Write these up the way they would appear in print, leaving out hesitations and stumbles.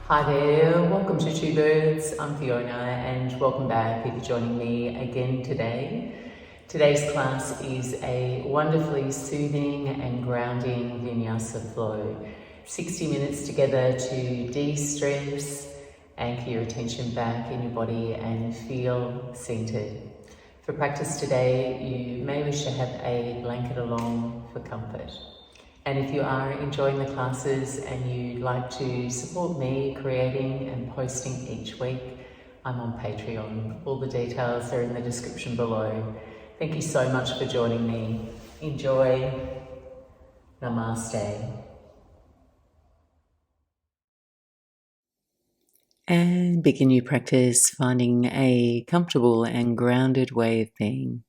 Hi there, welcome to Two Birds. I'm Fiona and welcome back if you're joining me again today. Today's class is a wonderfully soothing and grounding Vinyasa flow. 60 minutes together to de-stress, anchor your attention back in your body and feel centered. For practice today, you may wish to have a blanket along for comfort. And if you are enjoying the classes and you'd like to support me creating and posting each week, I'm on Patreon. All the details are in the description below. Thank you so much for joining me. Enjoy. Namaste. And begin your practice finding a comfortable and grounded way of being.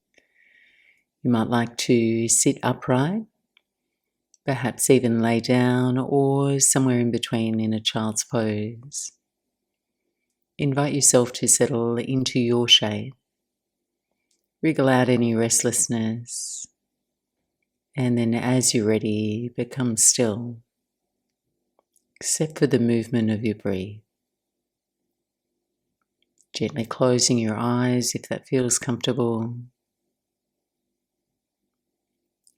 You might like to sit upright, perhaps even lay down or somewhere in between in a child's pose. Invite yourself to settle into your shape. Wriggle out any restlessness. And then as you're ready, become still, except for the movement of your breath. Gently closing your eyes if that feels comfortable.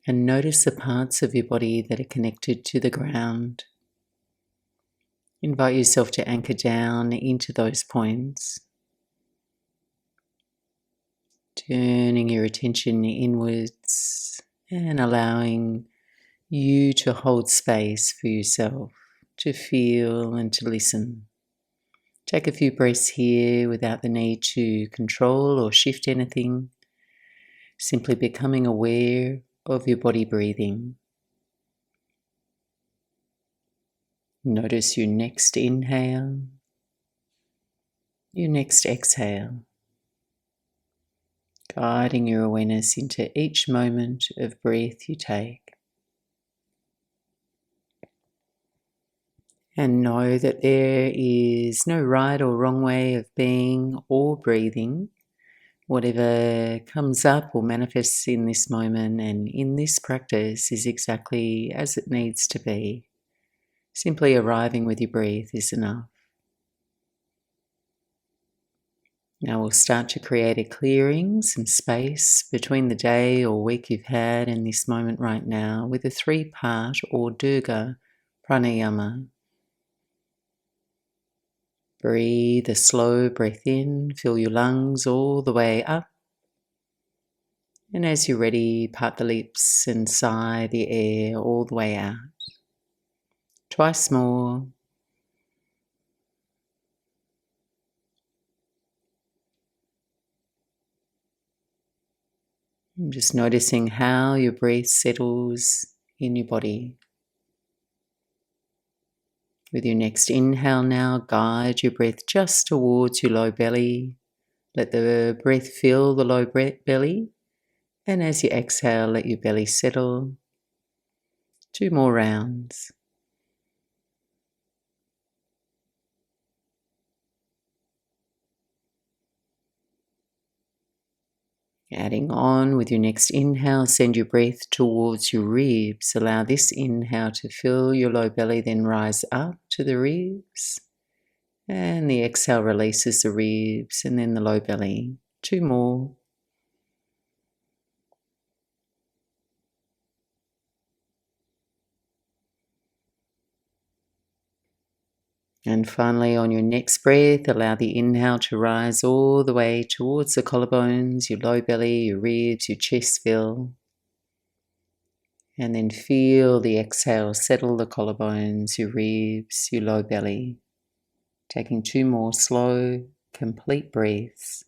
And notice the parts of your body that are connected to the ground. Invite yourself to anchor down into those points. Turning your attention inwards and allowing you to hold space for yourself, to feel and to listen. Take a few breaths here without the need to control or shift anything, simply becoming aware of your body breathing. Notice your next inhale, your next exhale, guiding your awareness into each moment of breath you take. And know that there is no right or wrong way of being or breathing. Whatever comes up or manifests in this moment and in this practice is exactly as it needs to be. Simply arriving with your breath is enough. Now we'll start to create a clearing, some space between the day or week you've had and this moment right now with a 3-part or Durga pranayama. Breathe a slow breath in, fill your lungs all the way up. And as you're ready, part the lips and sigh the air all the way out. Twice more. And just noticing how your breath settles in your body. With your next inhale now, guide your breath just towards your low belly. Let the breath fill the low belly. And as you exhale, let your belly settle. 2 more rounds. Adding on with your next inhale, send your breath towards your ribs. Allow this inhale to fill your low belly, then rise up to the ribs. And the exhale releases the ribs and then the low belly. 2 more. And finally, on your next breath, allow the inhale to rise all the way towards the collarbones, your low belly, your ribs, your chest fill. And then feel the exhale settle the collarbones, your ribs, your low belly. Taking 2 more slow, complete breaths.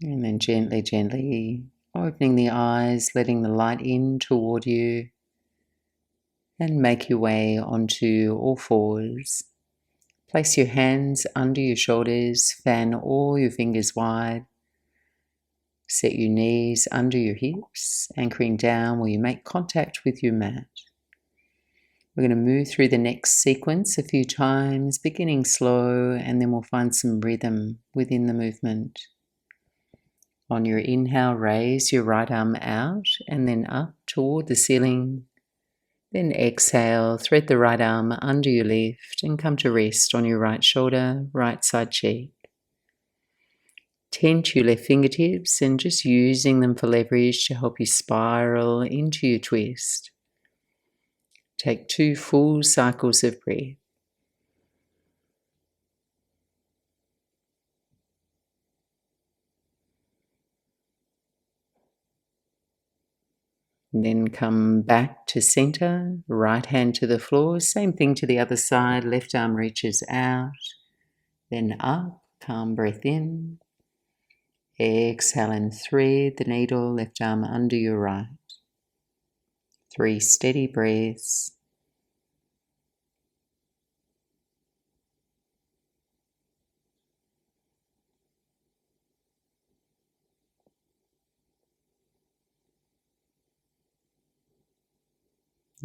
And then gently, gently opening the eyes, letting the light in toward you. And make your way onto all fours. Place your hands under your shoulders, fan all your fingers wide. Set your knees under your hips, anchoring down where you make contact with your mat. We're going to move through the next sequence a few times, beginning slow, and then we'll find some rhythm within the movement. On your inhale, raise your right arm out and then up toward the ceiling. Then exhale, thread the right arm under your left and come to rest on your right shoulder, right side cheek. Tense your left fingertips and just using them for leverage to help you spiral into your twist. Take 2 full cycles of breath. Then come back to center, right hand to the floor. Same thing to the other side. Left arm reaches out, then up. Calm breath in. Exhale and thread the needle, left arm under your right. 3 steady breaths.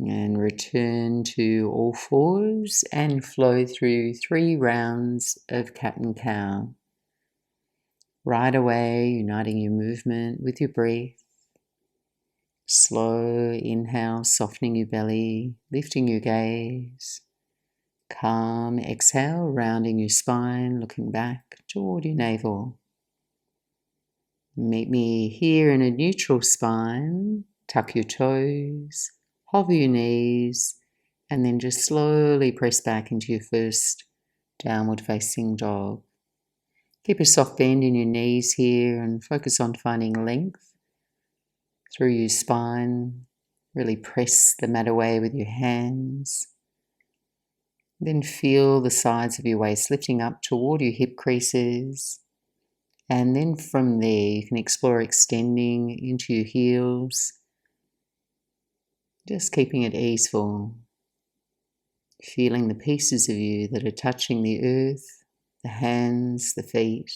And return to all fours and flow through 3 rounds of cat and cow. Right away, uniting your movement with your breath. Slow inhale, softening your belly, lifting your gaze. Calm exhale, rounding your spine, looking back toward your navel. Meet me here in a neutral spine. Tuck your toes, hover your knees, and then just slowly press back into your first downward facing dog. Keep a soft bend in your knees here and focus on finding length through your spine. Really press the mat away with your hands. Then feel the sides of your waist lifting up toward your hip creases. And then from there, you can explore extending into your heels, just keeping it easeful. Feeling the pieces of you that are touching the earth, the hands, the feet,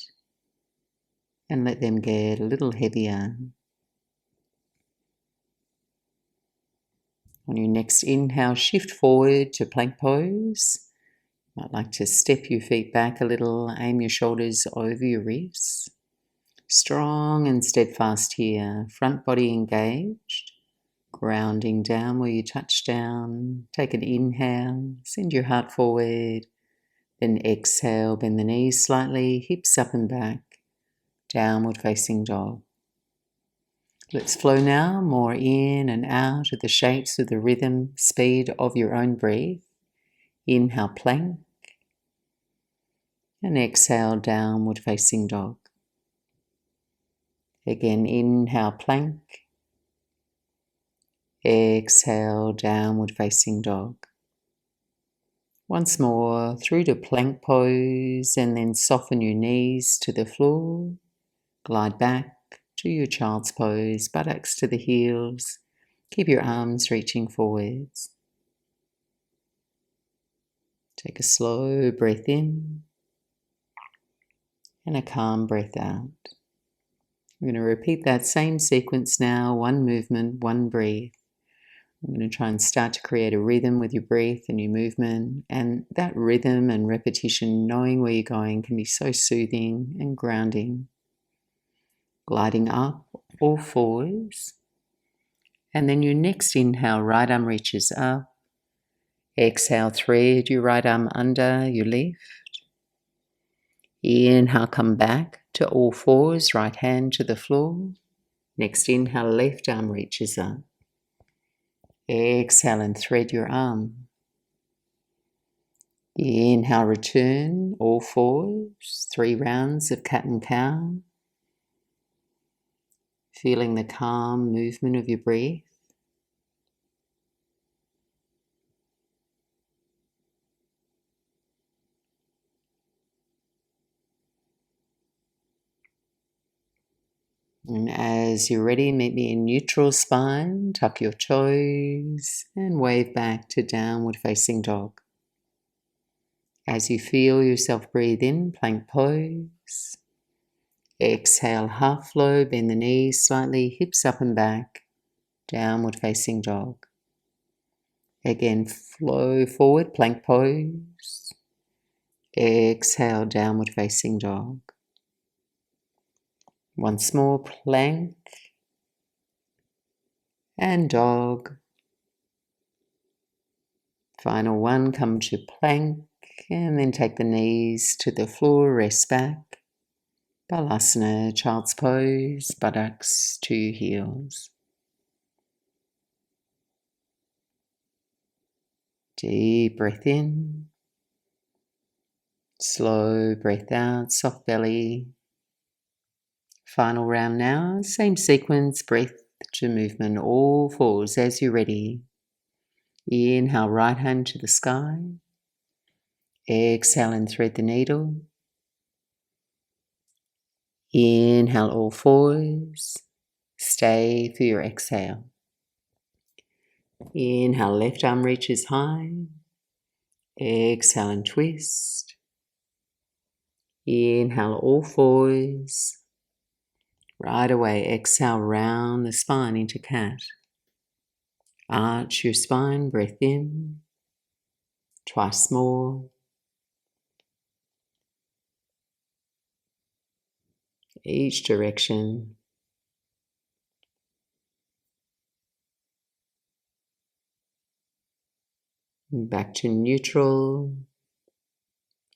and let them get a little heavier. On your next inhale, shift forward to plank pose. You might like to step your feet back a little, aim your shoulders over your wrists. Strong and steadfast here, front body engaged. Grounding down where you touch down. Take an inhale, send your heart forward. Then exhale, bend the knees slightly, hips up and back. Downward facing dog. Let's flow now more in and out at the shapes of the rhythm, speed of your own breath. Inhale, plank. And exhale, downward facing dog. Again, inhale, plank. Exhale, downward facing dog. Once more, through to plank pose, and then soften your knees to the floor. Glide back to your child's pose, buttocks to the heels. Keep your arms reaching forwards. Take a slow breath in and a calm breath out. I'm going to repeat that same sequence now, one movement, one breath. I'm going to try and start to create a rhythm with your breath and your movement, and that rhythm and repetition, knowing where you're going, can be so soothing and grounding. Gliding up, all fours, and then your next inhale, right arm reaches up. Exhale, thread your right arm under your left. Inhale, come back to all fours, right hand to the floor. Next inhale, left arm reaches up. Exhale and thread your arm. Inhale, return, all fours, 3 rounds of cat and cow. Feeling the calm movement of your breath. And as you're ready, meet me in neutral spine, tuck your toes and wave back to downward facing dog. As you feel yourself breathe in, plank pose. Exhale, half flow, bend the knees slightly, hips up and back, downward facing dog. Again, flow forward, plank pose. Exhale, downward facing dog. Once more, plank and dog. Final one, come to plank and then take the knees to the floor, rest back. Balasana, child's pose, buttocks to heels. Deep breath in. Slow breath out, soft belly. Final round now, same sequence, breath to movement, all fours as you're ready. Inhale, right hand to the sky. Exhale and thread the needle. Inhale, all fours. Stay for your exhale. Inhale, left arm reaches high. Exhale and twist. Inhale, all fours. Right away, exhale, round the spine into cat. Arch your spine, breath in. Twice more. Each direction. Back to neutral.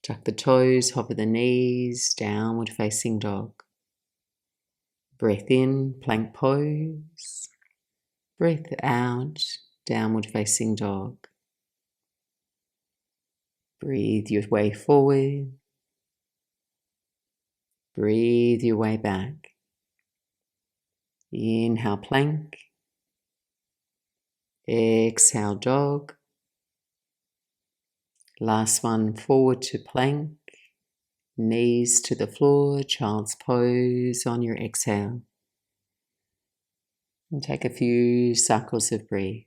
Tuck the toes, hover the knees, downward facing dog. Breath in, plank pose. Breath out, downward facing dog. Breathe your way forward. Breathe your way back. Inhale, plank. Exhale, dog. Last one, forward to plank. Knees to the floor, child's pose on your exhale. And take a few cycles of breath.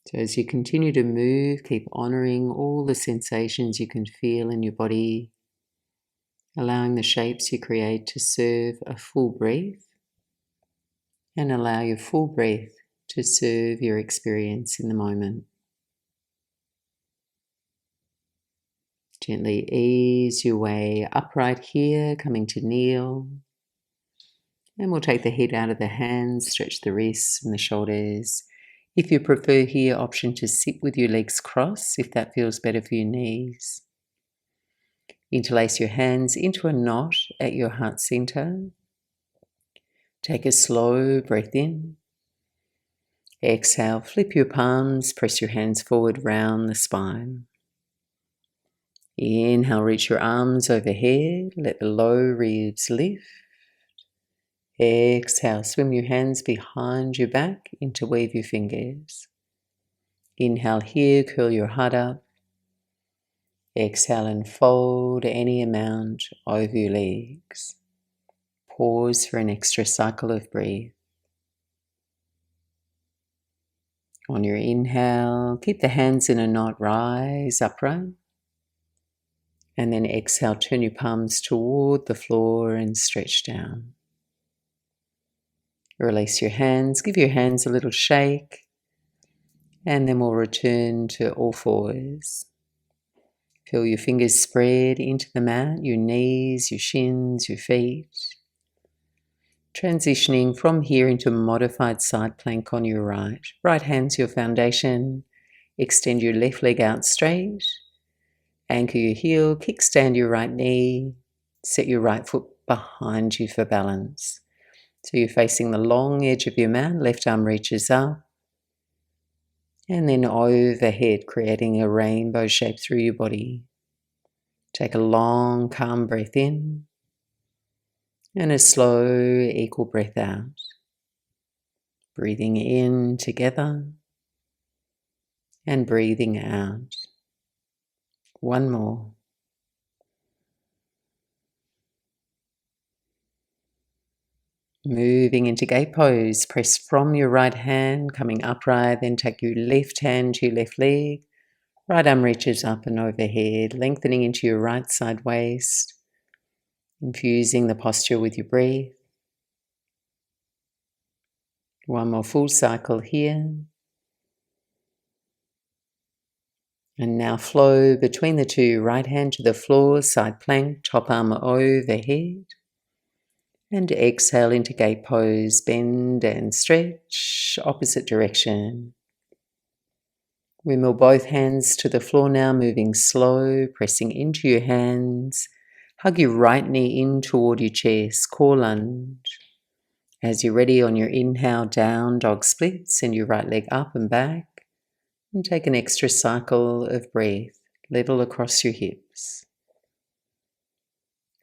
So as you continue to move, keep honouring all the sensations you can feel in your body, allowing the shapes you create to serve a full breath, and allow your full breath to serve your experience in the moment. Gently ease your way upright here, coming to kneel. And we'll take the head out of the hands, stretch the wrists and the shoulders. If you prefer here, option to sit with your legs crossed if that feels better for your knees. Interlace your hands into a knot at your heart center. Take a slow breath in. Exhale, flip your palms, press your hands forward round the spine. Inhale, reach your arms overhead, let the low ribs lift. Exhale, swim your hands behind your back, interweave your fingers. Inhale here, curl your heart up. Exhale and fold any amount over your legs. Pause for an extra cycle of breath. On your inhale, keep the hands in a knot, rise upright. And then exhale, turn your palms toward the floor and stretch down. Release your hands, give your hands a little shake. And then we'll return to all fours. Feel your fingers spread into the mat, your knees, your shins, your feet. Transitioning from here into a modified side plank on your right. Right hand's your foundation. Extend your left leg out straight. Anchor your heel, kickstand your right knee. Set your right foot behind you for balance. So you're facing the long edge of your mat, left arm reaches up. And then overhead, creating a rainbow shape through your body. Take a long, calm breath in. And a slow, equal breath out. Breathing in together. And breathing out. One more. Moving into gate pose, press from your right hand, coming upright, then take your left hand to your left leg. Right arm reaches up and overhead, lengthening into your right side waist, infusing the posture with your breath. One more full cycle here. And now flow between the two, right hand to the floor, side plank, top arm overhead. And exhale into gate pose, bend and stretch, opposite direction. We mill both hands to the floor now, moving slow, pressing into your hands. Hug your right knee in toward your chest, core lunge. As you're ready, on your inhale, down dog split, send your right leg up and back. And take an extra cycle of breath, level across your hips.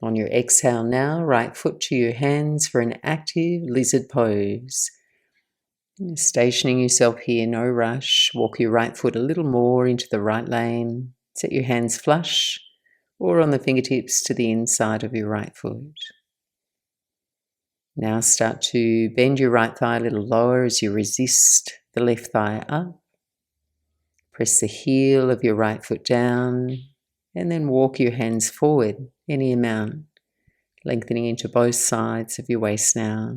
On your exhale now, right foot to your hands for an active lizard pose. Stationing yourself here, no rush. Walk your right foot a little more into the right lane. Set your hands flush or on the fingertips to the inside of your right foot. Now start to bend your right thigh a little lower as you resist the left thigh up. Press the heel of your right foot down and then walk your hands forward any amount, lengthening into both sides of your waist now.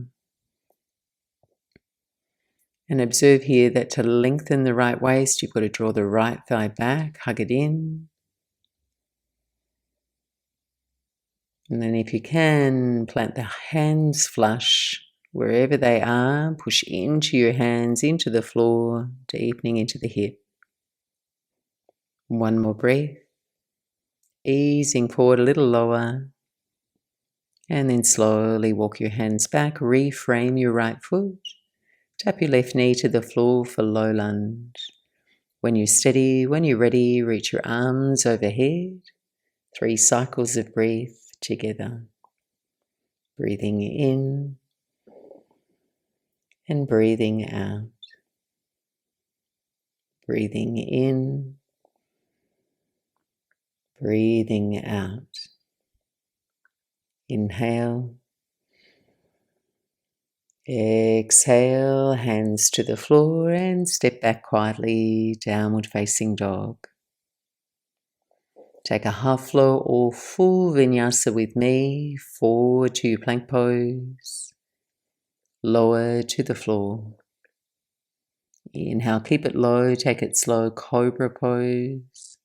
And observe here that to lengthen the right waist, you've got to draw the right thigh back, hug it in. And then if you can, plant the hands flush wherever they are. Push into your hands, into the floor, deepening into the hip. One more breath. Easing forward a little lower. And then slowly walk your hands back, reframe your right foot. Tap your left knee to the floor for low lunge. When you're steady, when you're ready, reach your arms overhead. 3 cycles of breath together. Breathing in and breathing out. Breathing in, breathing out. Inhale. Exhale, hands to the floor and step back quietly, downward facing dog. Take a half flow or full vinyasa with me, forward to your plank pose, lower to the floor. Inhale, keep it low, take it slow, cobra pose,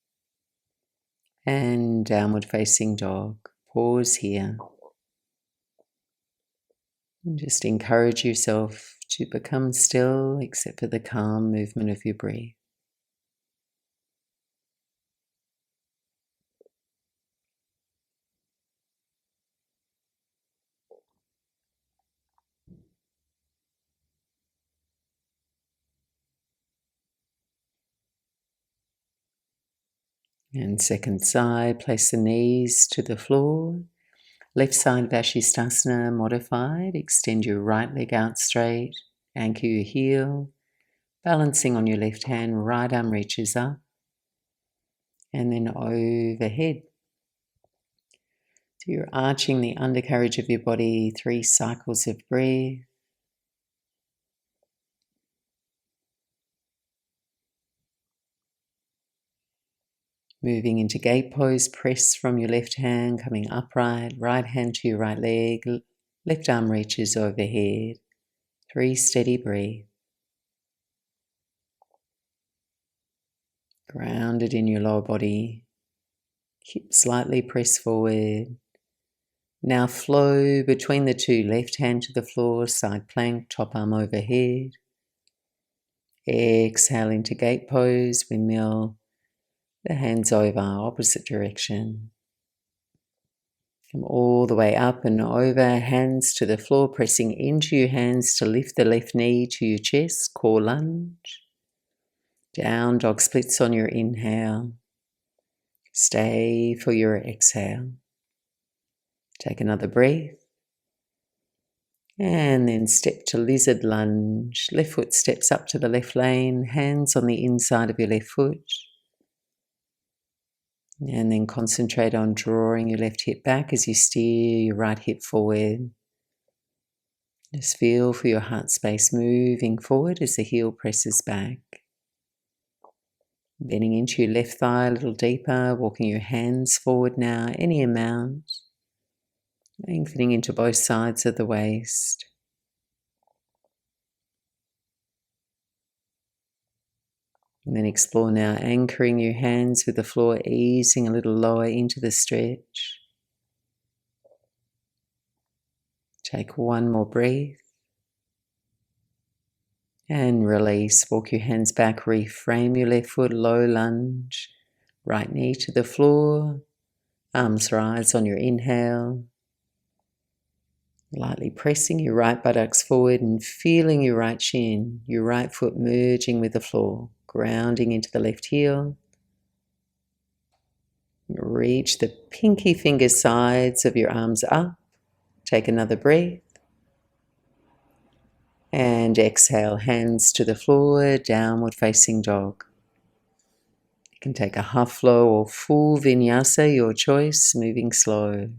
and downward facing dog. Pause here. And just encourage yourself to become still, except for the calm movement of your breath. And second side, place the knees to the floor. Left side Vashisthasana modified. Extend your right leg out straight. Anchor your heel. Balancing on your left hand, right arm reaches up. And then overhead. So you're arching the undercarriage of your body, 3 cycles of breath. Moving into gate pose, press from your left hand, coming upright, right hand to your right leg, left arm reaches overhead. 3 steady breaths. Grounded in your lower body, hips slightly press forward. Now flow between the two, left hand to the floor, side plank, top arm overhead. Exhale into gate pose, windmill, the hands over, opposite direction. Come all the way up and over, hands to the floor, pressing into your hands to lift the left knee to your chest, core lunge. Down dog splits on your inhale. Stay for your exhale. Take another breath. And then step to lizard lunge. Left foot steps up to the left lane, hands on the inside of your left foot. And then concentrate on drawing your left hip back as you steer your right hip forward. Just feel for your heart space moving forward as the heel presses back. Bending into your left thigh a little deeper, walking your hands forward now, any amount. Lengthening into both sides of the waist. And then explore now, anchoring your hands with the floor, easing a little lower into the stretch. Take one more breath. And release. Walk your hands back, reframe your left foot, low lunge. Right knee to the floor. Arms rise on your inhale. Lightly pressing your right buttocks forward and feeling your right shin, your right foot merging with the floor, grounding into the left heel. Reach the pinky finger sides of your arms up. Take another breath. And exhale, hands to the floor, downward facing dog. You can take a half flow or full vinyasa, your choice, moving slow.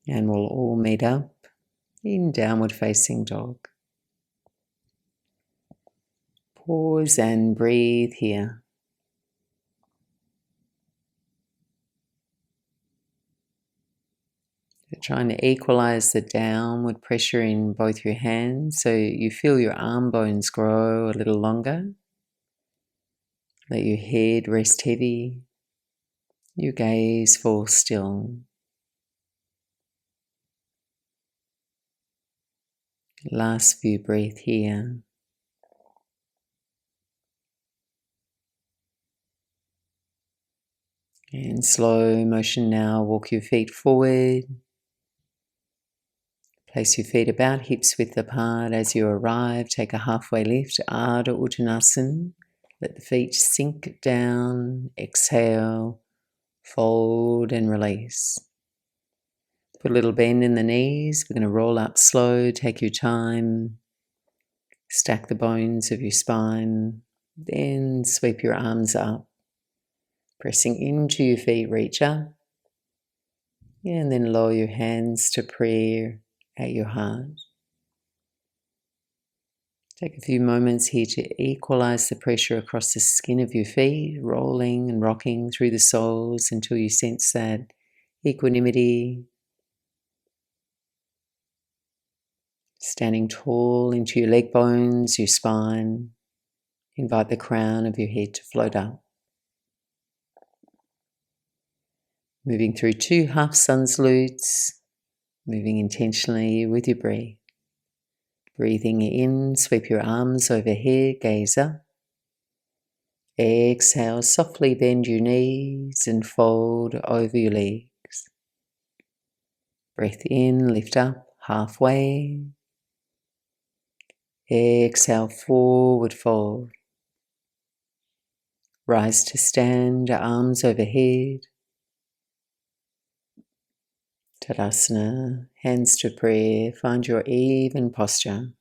And we'll all meet up in downward facing dog. Pause and breathe here. So trying to equalize the downward pressure in both your hands so you feel your arm bones grow a little longer. Let your head rest heavy. Your gaze fall still. Last few breaths here. And slow motion now, walk your feet forward. Place your feet about hips width apart. As you arrive, take a halfway lift, Ardha Uttanasana. Let the feet sink down, exhale, fold and release. Put a little bend in the knees. We're going to roll up slow, take your time. Stack the bones of your spine. Then sweep your arms up. Pressing into your feet, reach up. And then lower your hands to prayer at your heart. Take a few moments here to equalize the pressure across the skin of your feet, rolling and rocking through the soles until you sense that equanimity. Standing tall into your leg bones, your spine. Invite the crown of your head to float up. Moving through 2 half sun salutes, moving intentionally with your breath. Breathing in, sweep your arms overhead, gaze up. Exhale, softly bend your knees and fold over your legs. Breath in, lift up, halfway. Exhale, forward fold. Rise to stand, arms overhead. Tadasana, hands to prayer, find your even posture.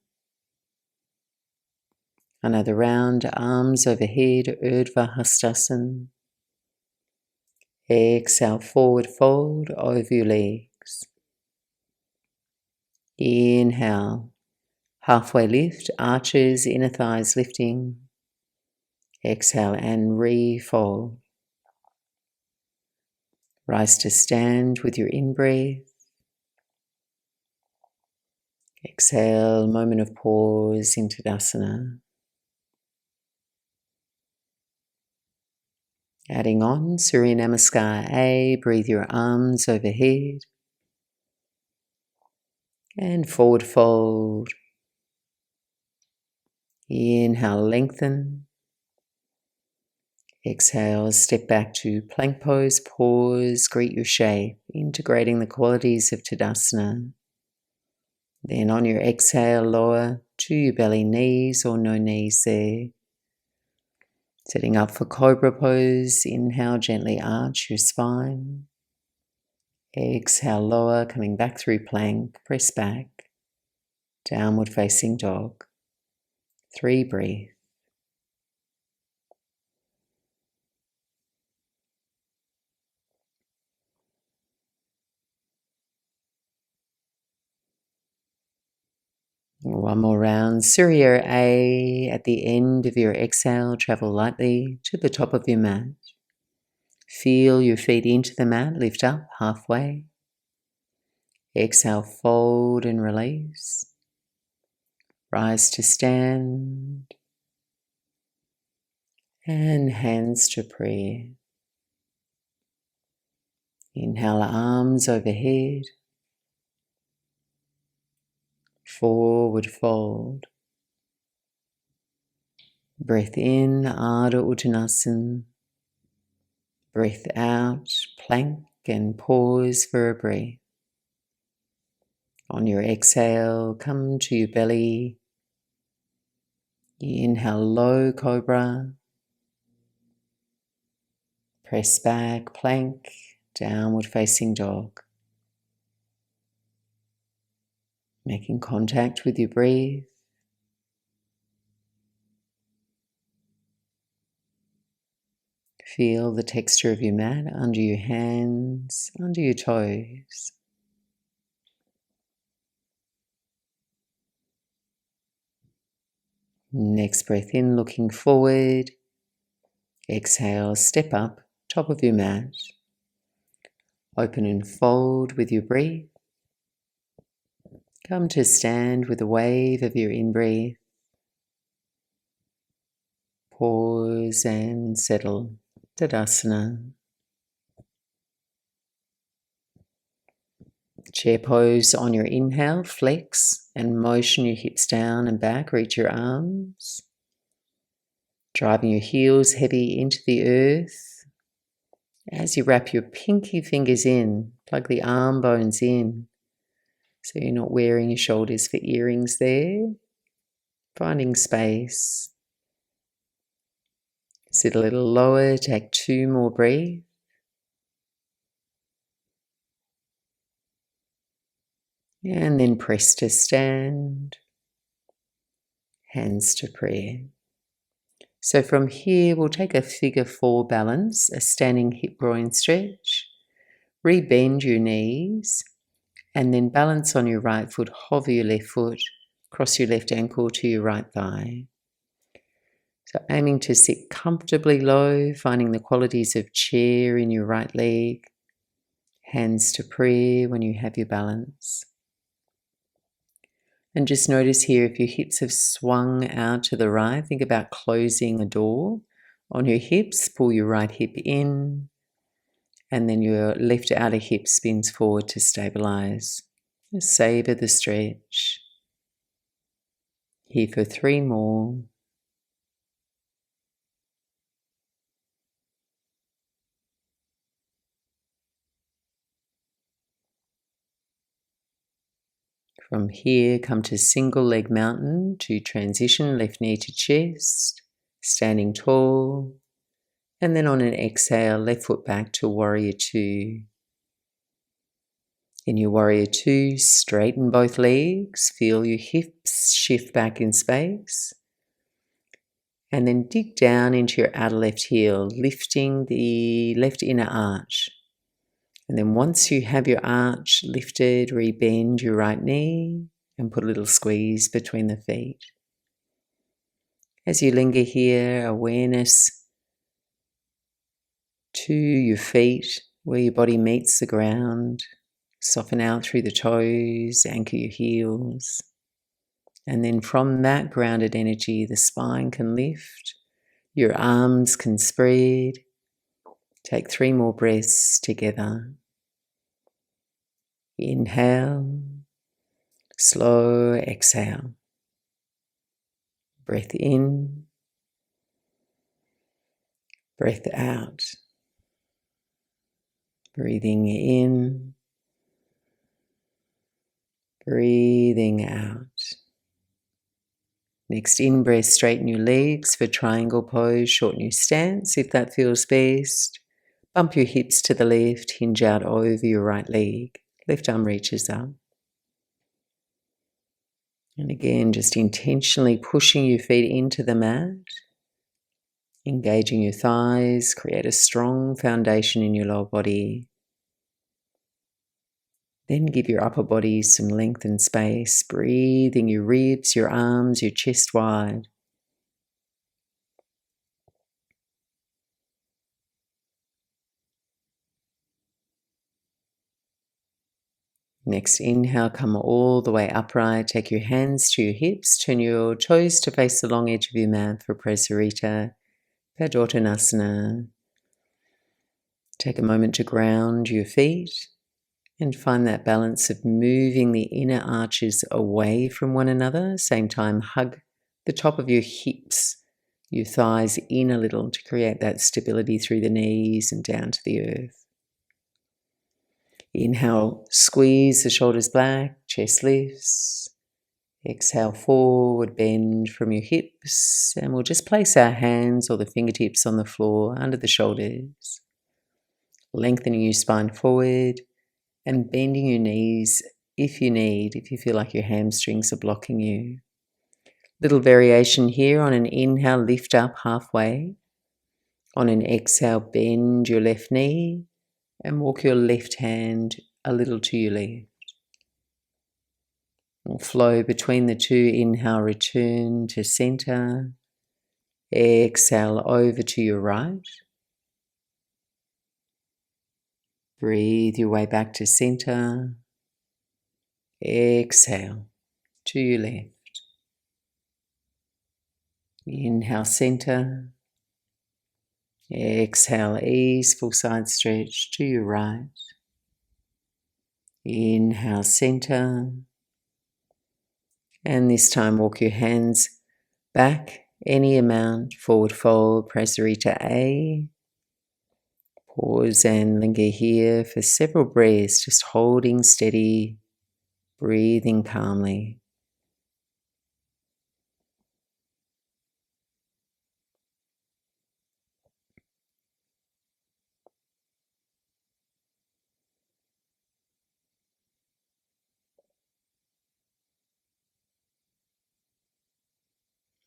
Another round, arms overhead, Urdhva Hastasana. Exhale, forward fold over your legs. Inhale, halfway lift, arches, inner thighs lifting. Exhale and refold. Rise to stand with your in-breath. Exhale, moment of pause in Tadasana. Adding on, Surya Namaskar A, breathe your arms overhead. And forward fold. Inhale, lengthen. Exhale, step back to plank pose, pause, greet your shape, integrating the qualities of Tadasana. Then on your exhale, lower to your belly, knees or no knees there. Setting up for cobra pose, inhale, gently arch your spine. Exhale, lower, coming back through plank, press back. Downward facing dog. 3 breath. One more round. Surya A. At the end of your exhale, travel lightly to the top of your mat. Feel your feet into the mat, lift up halfway. Exhale, fold and release. Rise to stand. And hands to prayer. Inhale, arms overhead, forward fold. Breath in, Ardha Uttanasana. Breath out, plank, and pause for a breath. On your exhale, come to your belly. Inhale, low cobra. Press back, plank, downward facing dog. Making contact with your breath. Feel the texture of your mat under your hands, under your toes. Next breath in, looking forward. Exhale, step up, top of your mat. Open and fold with your breath. Come to stand with a wave of your in-breath. Pause and settle. Tadasana. Chair pose on your inhale, flex and motion your hips down and back, reach your arms. Driving your heels heavy into the earth. As you wrap your pinky fingers in, plug the arm bones in. So you're not wearing your shoulders for earrings there. Finding space. Sit a little lower, take 2 more breaths. And then press to stand. Hands to prayer. So from here, we'll take a figure 4 balance, a standing hip groin stretch. Rebend your knees and then balance on your right foot, hover your left foot, cross your left ankle to your right thigh. So aiming to sit comfortably low, finding the qualities of chair in your right leg. Hands to prayer when you have your balance. And just notice here if your hips have swung out to the right, think about closing a door. On your hips, pull your right hip in, and then your left outer hip spins forward to stabilize. Just savor the stretch. Here for 3 more. From here, come to single leg mountain to transition, left knee to chest, standing tall, and then on an exhale, left foot back to warrior 2. In your warrior 2, straighten both legs, feel your hips shift back in space, and then dig down into your outer left heel, lifting the left inner arch. And then once you have your arch lifted, rebend your right knee and put a little squeeze between the feet. As you linger here, awareness to your feet, where your body meets the ground. Soften out through the toes, anchor your heels. And then from that grounded energy, the spine can lift, your arms can spread. Take 3 more breaths together. Inhale, slow exhale. Breath in, breath out. Breathing in, breathing out. Next in-breath, straighten your legs for triangle pose, shorten your stance if that feels best. Bump your hips to the left, hinge out over your right leg. Left arm reaches up. And again, just intentionally pushing your feet into the mat. Engaging your thighs, create a strong foundation in your lower body. Then give your upper body some length and space, breathing your ribs, your arms, your chest wide. Next inhale, come all the way upright. Take your hands to your hips, turn your toes to face the long edge of your mat for Prasarita. Padottanasana. Take a moment to ground your feet and find that balance of moving the inner arches away from one another. Same time, hug the top of your hips, your thighs in a little to create that stability through the knees and down to the earth. Inhale, squeeze the shoulders back, chest lifts. Exhale, forward bend from your hips, and we'll just place our hands or the fingertips on the floor under the shoulders. Lengthening your spine forward and bending your knees if you need, if you feel like your hamstrings are blocking you. Little variation here. On an inhale, lift up halfway. On an exhale, bend your left knee and walk your left hand a little to your left. We'll flow between the two. Inhale, return to center. Exhale, over to your right. Breathe your way back to center. Exhale to your left. Inhale, center. Exhale, easeful side stretch to your right. Inhale, center. And this time walk your hands back any amount, forward fold, Prasarita A. Pause and linger here for several breaths, just holding steady, breathing calmly.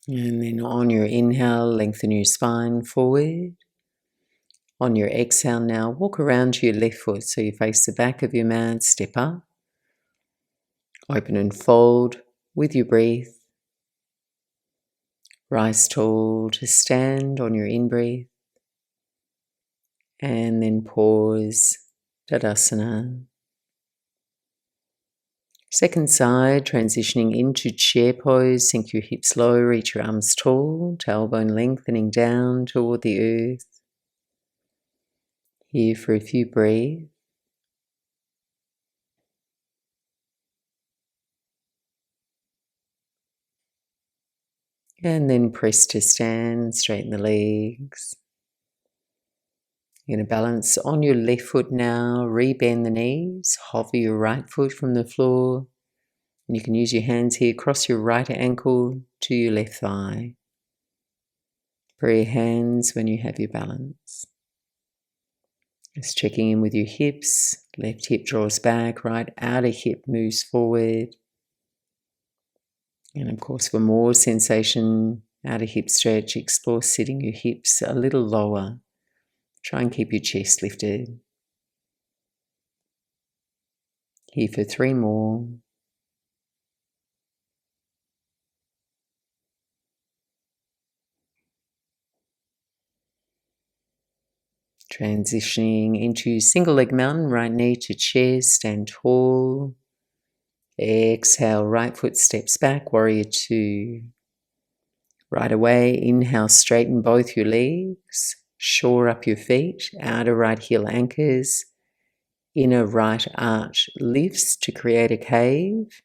And then on your inhale, lengthen your spine forward. On your exhale now, walk around to your left foot so you face the back of your mat, step up. Open and fold with your breath. Rise tall to stand on your in-breath. And then pause, Tadasana. Second side, transitioning into chair pose. Sink your hips low, reach your arms tall, tailbone lengthening down toward the earth. Here for a few breaths. And then press to stand, straighten the legs. You're going to balance on your left foot now, rebend the knees, hover your right foot from the floor. And you can use your hands here, cross your right ankle to your left thigh. Free your hands when you have your balance. Just checking in with your hips. Left hip draws back, right outer hip moves forward. And of course, for more sensation, outer hip stretch, explore sitting your hips a little lower. Try and keep your chest lifted. Here for 3 more. Transitioning into single leg mountain, right knee to chest, stand tall. Exhale, right foot steps back, warrior 2. Right away, inhale, straighten both your legs, shore up your feet, outer right heel anchors, inner right arch lifts to create a cave,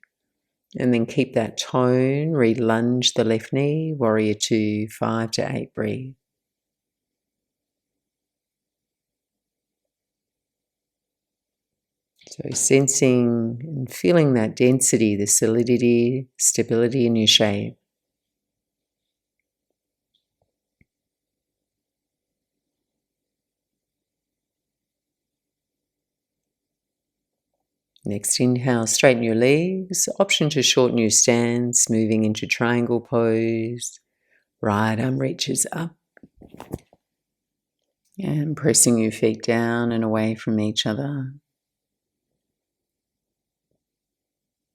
and then keep that tone, re-lunge the left knee, warrior 2, 5 to 8 breathe. So sensing and feeling that density, the solidity, stability in your shape. Next inhale, straighten your legs. Option to shorten your stance, moving into triangle pose. Right arm reaches up. And pressing your feet down and away from each other.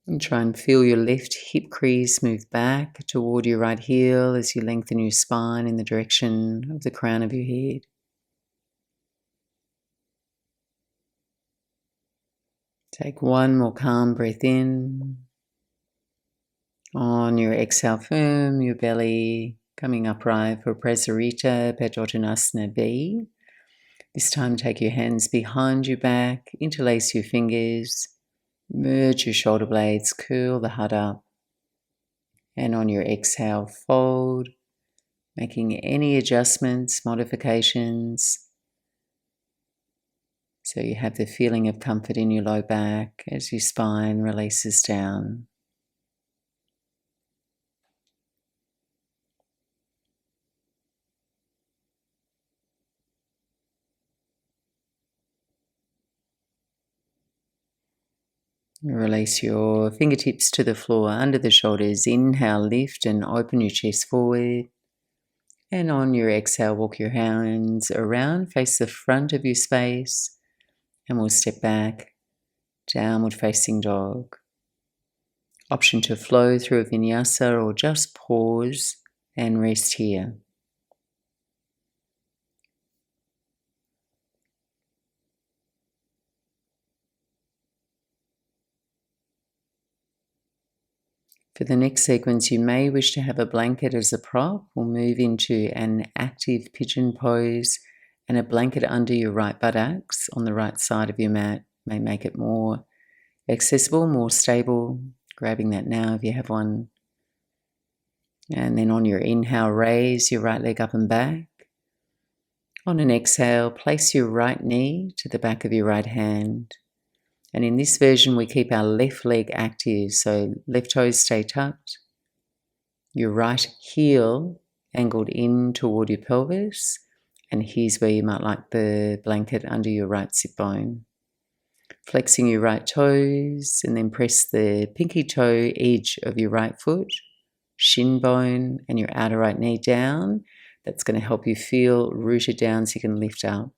And try and feel your left hip crease move back toward your right heel as you lengthen your spine in the direction of the crown of your head. Take one more calm breath in. On your exhale, firm your belly, Coming upright for Prasarita Padottanasana B. This time take your hands behind your back, interlace your fingers, merge your shoulder blades, curl the heart up, and on your exhale, fold, making any adjustments, modifications, so you have the feeling of comfort in your low back as your spine releases down. Release your fingertips to the floor under the shoulders. Inhale, lift and open your chest forward. And on your exhale, walk your hands around, face the front of your space, and we'll step back, downward facing dog. Option to flow through a vinyasa or just pause and rest here. For the next sequence, you may wish to have a blanket as a prop. We'll move into an active pigeon pose, and a blanket under your right buttocks on the right side of your mat may make it more accessible, more stable. Grabbing that now if you have one. And then on your inhale, raise your right leg up and back. On an exhale, place your right knee to the back of your right hand. And in this version, we keep our left leg active, so left toes stay tucked. Your right heel angled in toward your pelvis. And here's where you might like the blanket under your right sit bone. Flexing your right toes, and then press the pinky toe edge of your right foot, shin bone, and your outer right knee down. That's going to help you feel rooted down so you can lift up.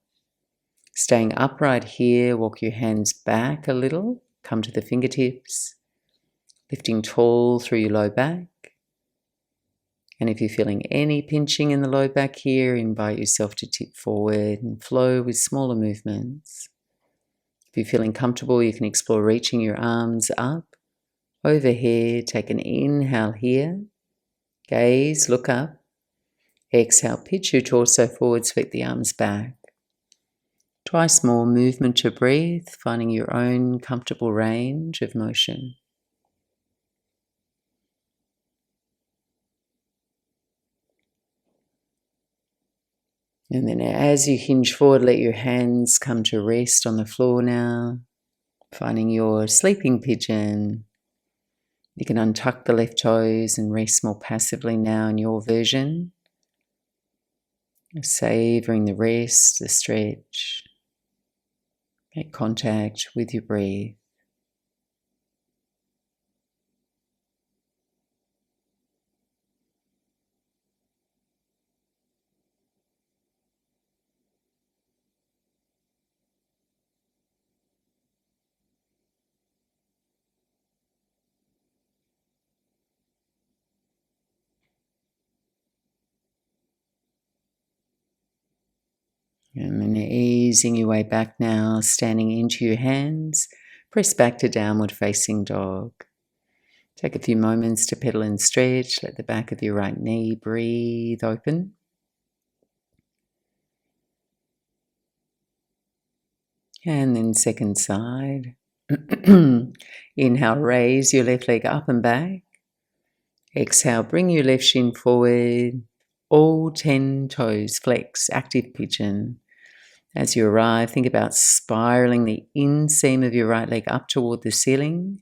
Staying upright here, walk your hands back a little, come to the fingertips, lifting tall through your low back. And if you're feeling any pinching in the low back here, invite yourself to tip forward and flow with smaller movements. If you're feeling comfortable, you can explore reaching your arms up, overhead. Take an inhale here, gaze, look up. Exhale, pitch your torso forward, sweep the arms back. Twice more movement to breathe, finding your own comfortable range of motion. And then as you hinge forward, let your hands come to rest on the floor now, finding your sleeping pigeon. You can untuck the left toes and rest more passively now in your version. Savouring the rest, the stretch. Make contact with your breath. And then easing your way back now, standing into your hands, press back to downward facing dog. Take a few moments to pedal and stretch. Let the back of your right knee breathe open. And then second side. Inhale, raise your left leg up and back. Exhale, bring your left shin forward. All 10 toes flex, active pigeon. As you arrive, think about spiraling the inseam of your right leg up toward the ceiling,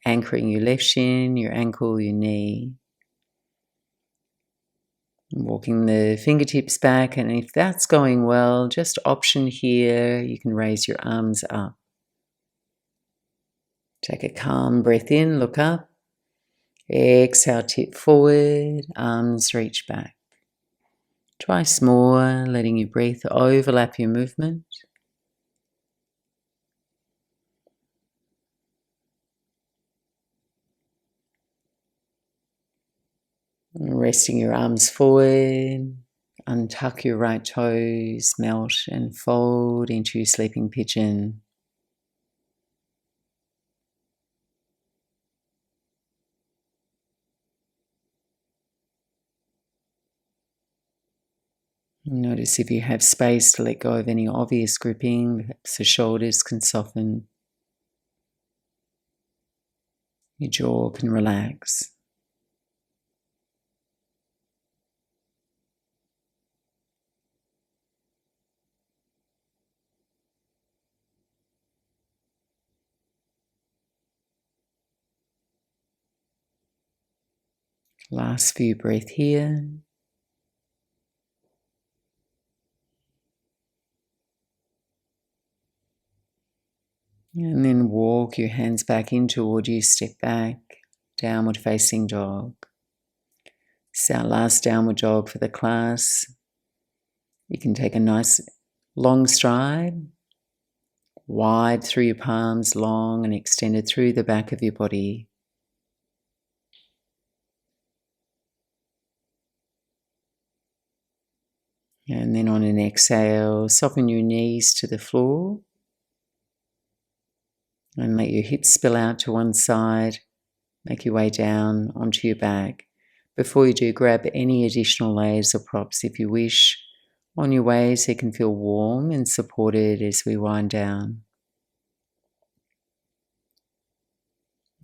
anchoring your left shin, your ankle, your knee. Walking the fingertips back, and if that's going well, just option here, you can raise your arms up. Take a calm breath in, look up. Exhale, tip forward, arms reach back. Twice more, letting your breath overlap your movement. Resting your arms forward, untuck your right toes, melt and fold into your sleeping pigeon. Notice if you have space to let go of any obvious gripping, perhaps the shoulders can soften, your jaw can relax. Last few breaths here. And then walk your hands back in toward you, step back, downward facing dog. This is our last downward dog for the class. You can take a nice long stride, wide through your palms, long and extended through the back of your body. And then on an exhale, soften your knees to the floor and let your hips spill out to one side. Make your way down onto your back. Before you do, grab any additional layers or props if you wish on your way so you can feel warm and supported as we wind down.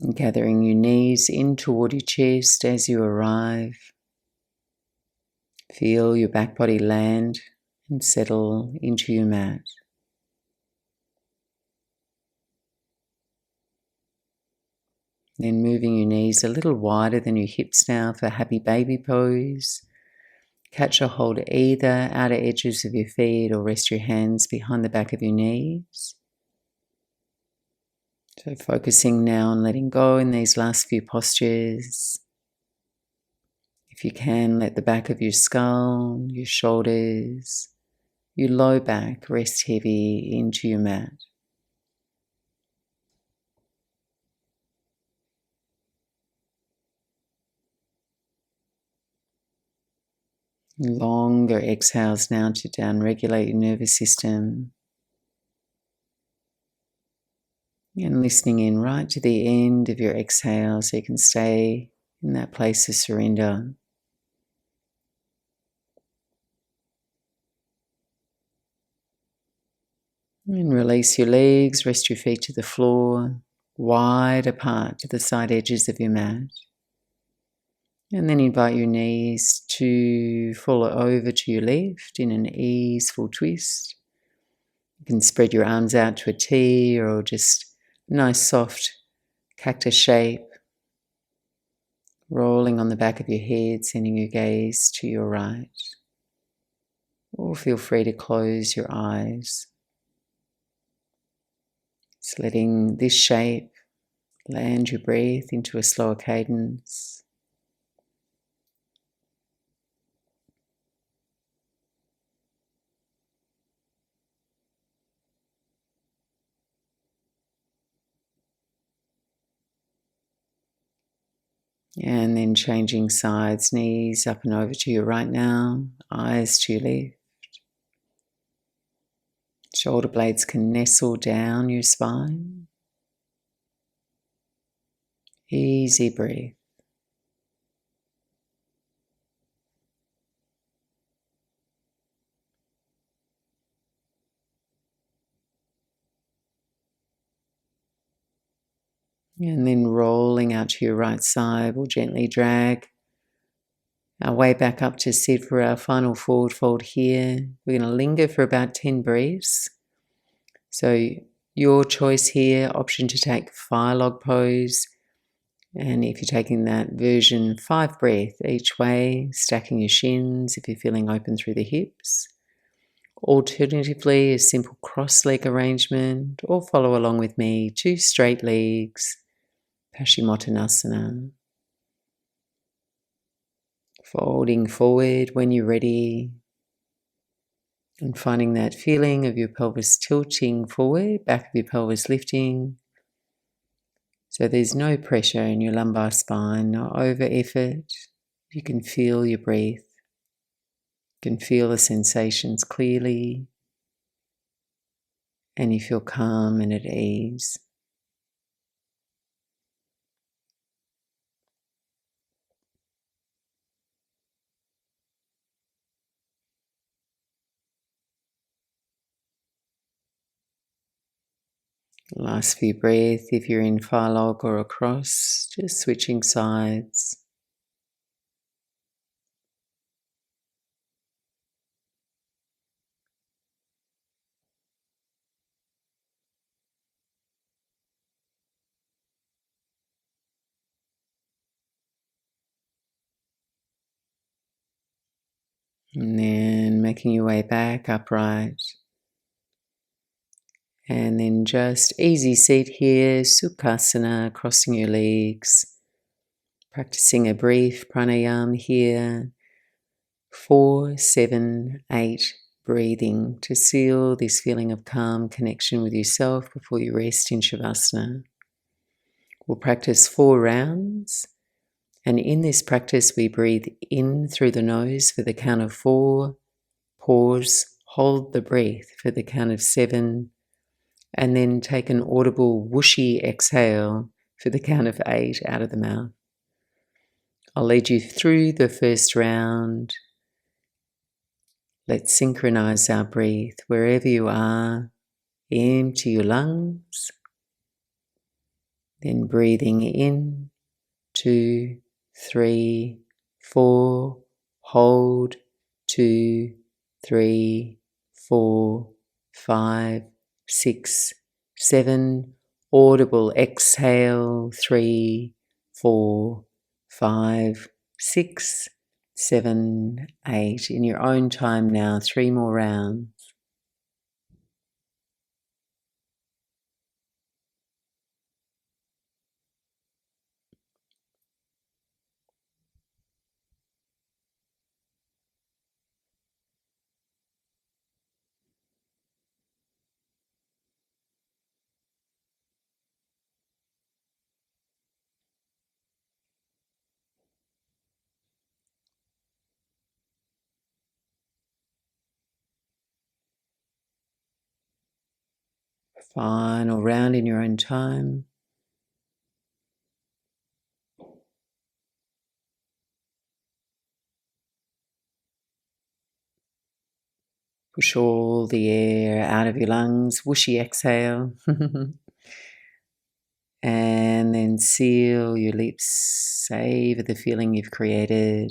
And gathering your knees in toward your chest as you arrive. Feel your back body land and settle into your mat. Then moving your knees a little wider than your hips now for happy baby pose. Catch a hold of either outer edges of your feet or rest your hands behind the back of your knees. So focusing now on letting go in these last few postures. If you can, let the back of your skull, your shoulders, your low back rest heavy into your mat. Longer exhales now to down-regulate your nervous system. And listening in right to the end of your exhale so you can stay in that place of surrender. And release your legs, rest your feet to the floor, wide apart to the side edges of your mat. And then invite your knees to fall over to your left in an easeful twist. You can spread your arms out to a T or just a nice soft cactus shape. Rolling on the back of your head, sending your gaze to your right. Or feel free to close your eyes. Just letting this shape land your breath into a slower cadence. And then changing sides, knees up and over to your right now, eyes to your left. Shoulder blades can nestle down your spine. Easy breath. And then rolling out to your right side, we'll gently drag our way back up to sit for our final forward fold here. We're going to linger for about 10 breaths. So your choice here, option to take fire log pose. And if you're taking that version, 5 breaths each way, stacking your shins if you're feeling open through the hips. Alternatively, a simple cross leg arrangement, or follow along with me, 2 straight legs, Paschimottanasana. Folding forward when you're ready and finding that feeling of your pelvis tilting forward, back of your pelvis lifting. So there's no pressure in your lumbar spine, no over effort. You can feel your breath. You can feel the sensations clearly, and you feel calm and at ease. Last few breaths, if you're in far log or across, just switching sides. And then making your way back upright. And then just easy seat here, Sukhasana, crossing your legs. Practicing a brief pranayama here. 4, 7, 8 breathing to seal this feeling of calm connection with yourself before you rest in Shavasana. We'll practice 4 rounds. And in this practice, we breathe in through the nose for the count of 4, pause, hold the breath for the count of 7, and then take an audible whooshy exhale for the count of 8 out of the mouth. I'll lead you through the first round. Let's synchronize our breath wherever you are. Empty your lungs. Then breathing in, 2, 3, 4, hold, 2, 3, 4, 5, 6, 7, audible exhale, 3, 4, 5, 6, 7, 8. In your own time now, 3 more rounds. Final round in your own time. Push all the air out of your lungs, whooshy exhale. And then seal your lips, savor the feeling you've created.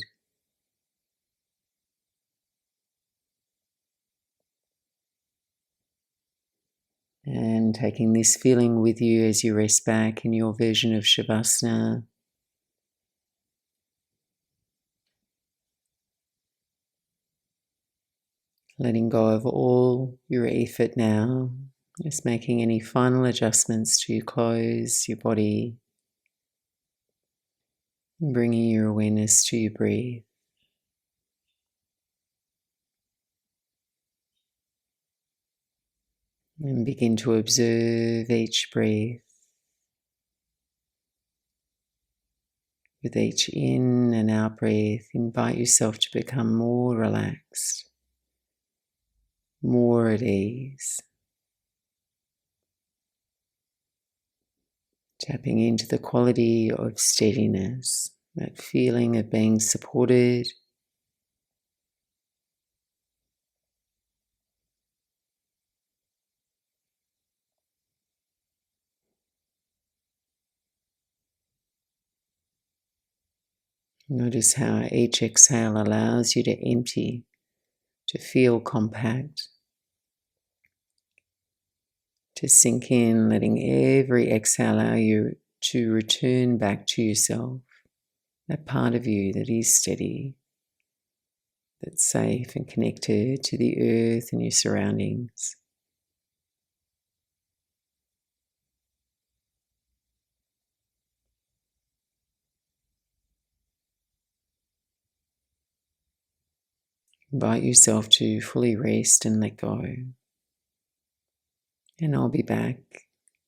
And taking this feeling with you as you rest back in your version of Shavasana. Letting go of all your effort now. Just making any final adjustments to your clothes, your body. Bringing your awareness to your breath. And begin to observe each breath. With each in and out breath, invite yourself to become more relaxed, more at ease. Tapping into the quality of steadiness, that feeling of being supported. Notice how each exhale allows you to empty, to feel compact, to sink in, letting every exhale allow you to return back to yourself, that part of you that is steady, that's safe and connected to the earth and your surroundings. Invite yourself to fully rest and let go. And I'll be back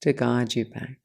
to guide you back.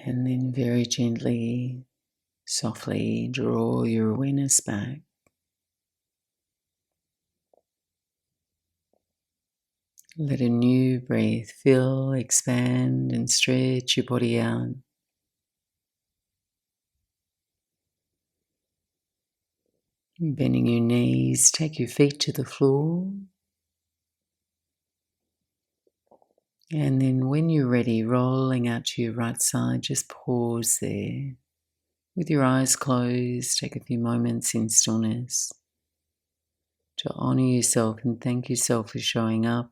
And then very gently, softly draw your awareness back. Let a new breath fill, expand, and stretch your body out. Bending your knees, take your feet to the floor. And then when you're ready, rolling out to your right side, just pause there. With your eyes closed, take a few moments in stillness to honor yourself and thank yourself for showing up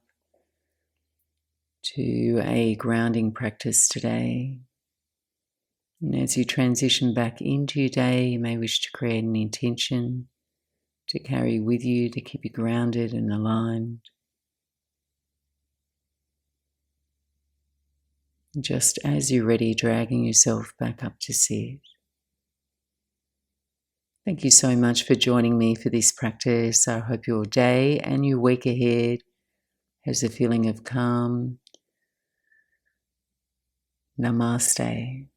to a grounding practice today. And as you transition back into your day, you may wish to create an intention to carry with you to keep you grounded and aligned. Just as you're ready, dragging yourself back up to sit. Thank you so much for joining me for this practice. I hope your day and your week ahead has a feeling of calm. Namaste.